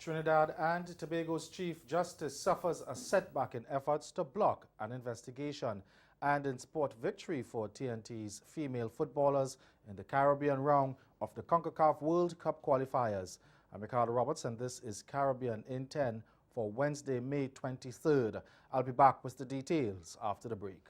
Trinidad and Tobago's Chief Justice suffers a setback in efforts to block an investigation. And in sport, victory for TNT's female footballers in the Caribbean round of the CONCACAF World Cup qualifiers. I'm Ricardo Roberts, and this is Caribbean in 10 for Wednesday, May 23rd. I'll be back with the details after the break.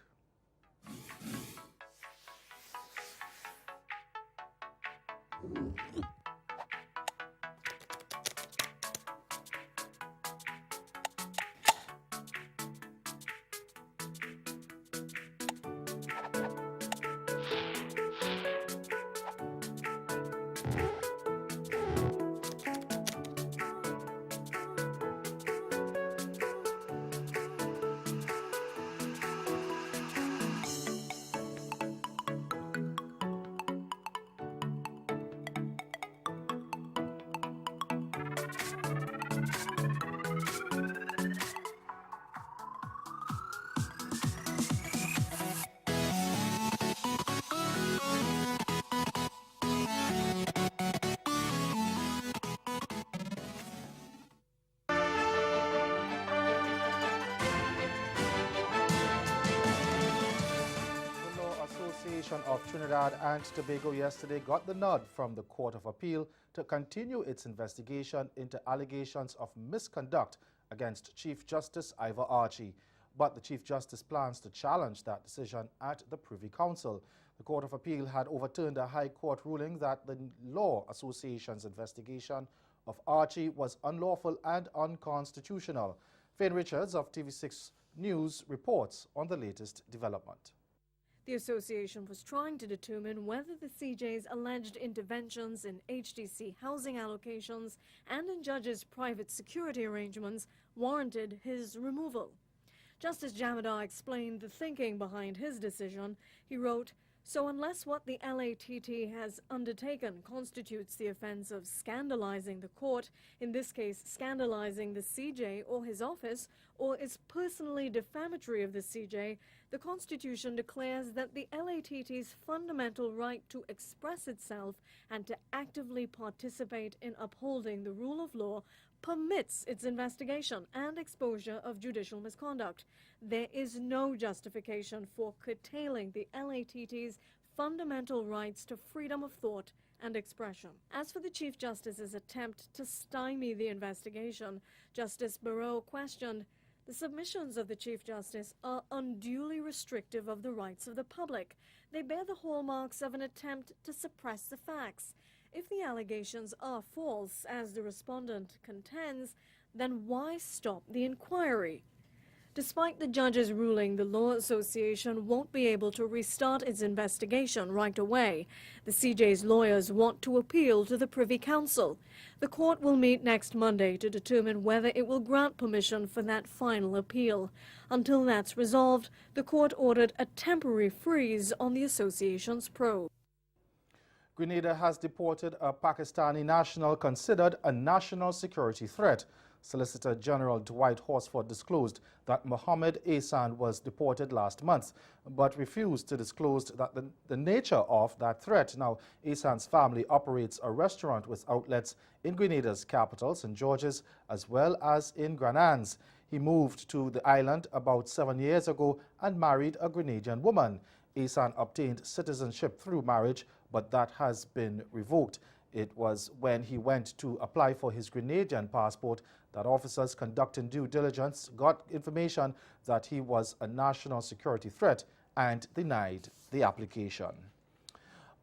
Of Trinidad and Tobago yesterday got the nod from the Court of Appeal to continue its investigation into allegations of misconduct against Chief Justice Ivor Archie. But the Chief Justice plans to challenge that decision at the Privy Council. The Court of Appeal had overturned a High Court ruling that the Law Association's investigation of Archie was unlawful and unconstitutional. Fane Richards of TV6 News reports on the latest development. The association was trying to determine whether the CJ's alleged interventions in HDC housing allocations and in judges' private security arrangements warranted his removal. Justice Jamadar explained the thinking behind his decision. He wrote, "So unless what the LATT has undertaken constitutes the offense of scandalizing the court, in this case scandalizing the CJ or his office, or is personally defamatory of the CJ, the Constitution declares that the LATT's fundamental right to express itself and to actively participate in upholding the rule of law permits its investigation and exposure of judicial misconduct. There is no justification for curtailing the LATT's fundamental rights to freedom of thought and expression." As for the Chief Justice's attempt to stymie the investigation, Justice Barreau questioned, "The submissions of the Chief Justice are unduly restrictive of the rights of the public. They bear the hallmarks of an attempt to suppress the facts. If the allegations are false, as the respondent contends, then why stop the inquiry?" Despite the judge's ruling, the Law Association won't be able to restart its investigation right away. The CJ's lawyers want to appeal to the Privy Council. The court will meet next Monday to determine whether it will grant permission for that final appeal. Until that's resolved, the court ordered a temporary freeze on the association's probe. Grenada has deported a Pakistani national considered a national security threat. Solicitor General Dwight Horsford disclosed that Mohammed Ahsan was deported last month, but refused to disclose that the nature of that threat. Now, Ahsan's family operates a restaurant with outlets in Grenada's capital, St. George's, as well as in Grenans. He moved to the island about 7 years ago and married a Grenadian woman. Ahsan obtained citizenship through marriage, but that has been revoked. It was when he went to apply for his Grenadian passport that officers conducting due diligence got information that he was a national security threat and denied the application.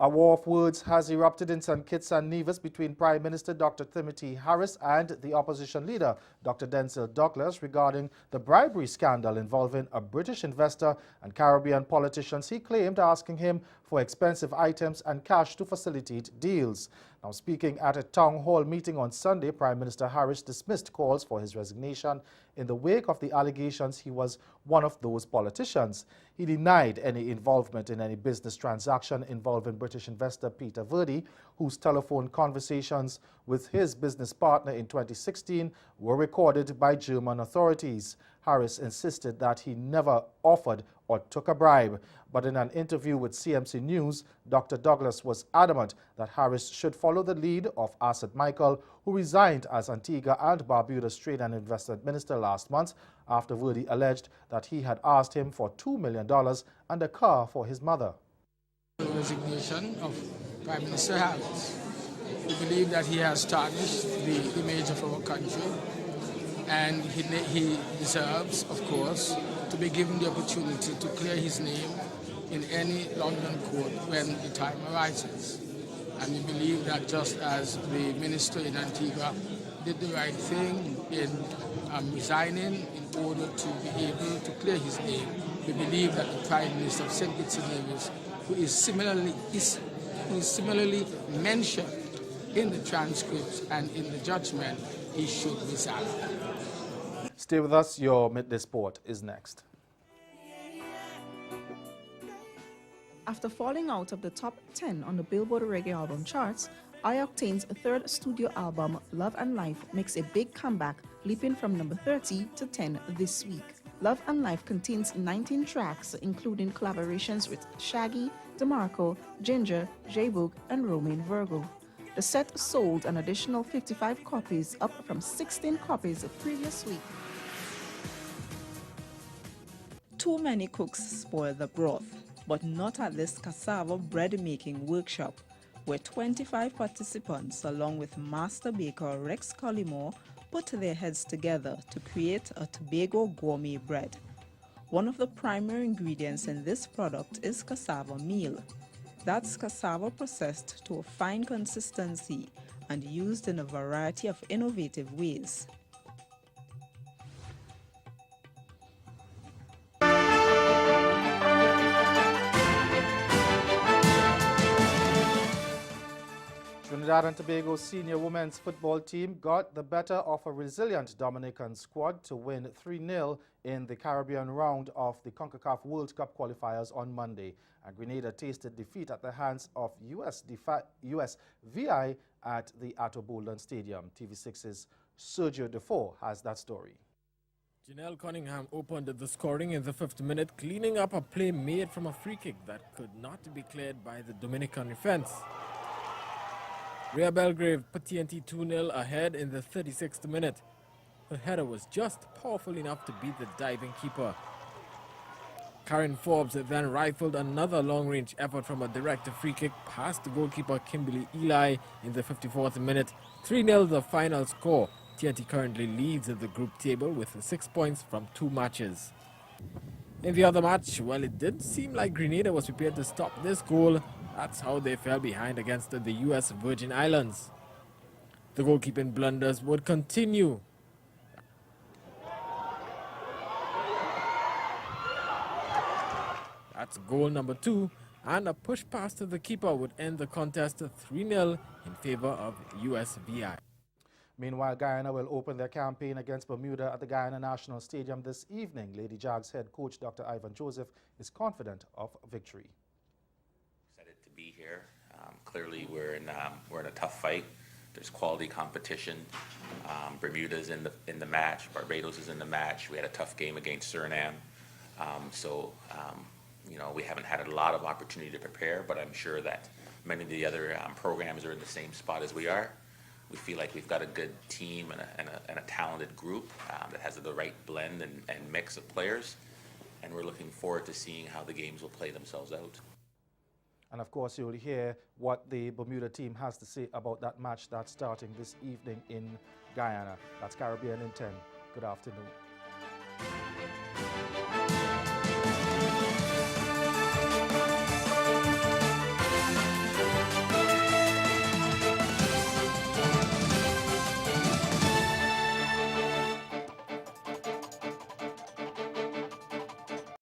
A war of words has erupted in St. Kitts and Nevis between Prime Minister Dr. Timothy Harris and the opposition leader, Dr. Denzil Douglas, regarding the bribery scandal involving a British investor and Caribbean politicians he claimed asking him for expensive items and cash to facilitate deals. Now, speaking at a town hall meeting on Sunday, Prime Minister Harris dismissed calls for his resignation in the wake of the allegations he was one of those politicians. He denied any involvement in any business transaction involving British investor Peter Verdi, whose telephone conversations with his business partner in 2016 were recorded by German authorities. Harris insisted that he never offered or took a bribe. But in an interview with CMC News, Dr. Douglas was adamant that Harris should follow the lead of Asset Michael, who resigned as Antigua and Barbuda's Trade and Investment Minister last month after Verdi alleged that he had asked him for $2 million and a car for his mother. The resignation of Prime Minister Harris. We believe that he has tarnished the image of our country, and he deserves, of course, to be given the opportunity to clear his name in any London court when the time arises. And we believe that just as the minister in Antigua did the right thing in resigning in order to be able to clear his name, we believe that the Prime Minister of St. Kitts and Nevis, who is similarly mentioned in the transcripts and in the judgment, he should resign. Stay with us, your Midday Sport is next. After falling out of the top 10 on the Billboard Reggae album charts, I-Octane's third studio album, Love and Life, makes a big comeback, leaping from number 30 to 10 this week. Love and Life contains 19 tracks, including collaborations with Shaggy, DeMarco, Ginger, J-Boog, and Romain Virgo. The set sold an additional 55 copies, up from 16 copies the previous week. Too many cooks spoil the broth, but not at this cassava bread making workshop, where 25 participants, along with master baker Rex Collymore, put their heads together to create a Tobago gourmet bread. One of the primary ingredients in this product is cassava meal. That's cassava processed to a fine consistency and used in a variety of innovative ways. Trinidad and Tobago's senior women's football team got the better of a resilient Dominican squad to win 3-0 in the Caribbean round of the CONCACAF World Cup qualifiers on Monday. And Grenada tasted defeat at the hands of US VI at the Atto Boldon Stadium. TV6's Sergio Defoe has that story. Janelle Cunningham opened the scoring in the 5th minute, cleaning up a play made from a free kick that could not be cleared by the Dominican defense. Rhea Belgrave put TNT 2-0 ahead in the 36th minute. Her header was just powerful enough to beat the diving keeper. Karen Forbes then rifled another long-range effort from a direct free kick past the goalkeeper Kimberly Eli in the 54th minute. 3-0 the final score. TNT currently leads the group table with 6 points from 2 matches. In the other match, well, it did seem like Grenada was prepared to stop this goal. That's how they fell behind against the US Virgin Islands. The goalkeeping blunders would continue. That's goal number 2, and a push pass to the keeper would end the contest 3-0 in favor of USVI. Meanwhile, Guyana will open their campaign against Bermuda at the Guyana National Stadium this evening. Lady Jags head coach Dr. Ivan Joseph is confident of victory. Excited to be here. Clearly, we're in a tough fight. There's quality competition. Bermuda's in the match. Barbados is in the match. We had a tough game against Suriname. You know, we haven't had a lot of opportunity to prepare, but I'm sure that many of the other programs are in the same spot as we are. We feel like we've got a good team and a talented group that has the right blend and mix of players, and we're looking forward to seeing how the games will play themselves out. And of course, you'll hear what the Bermuda team has to say about that match that's starting this evening in Guyana. That's Caribbean in 10. Good afternoon.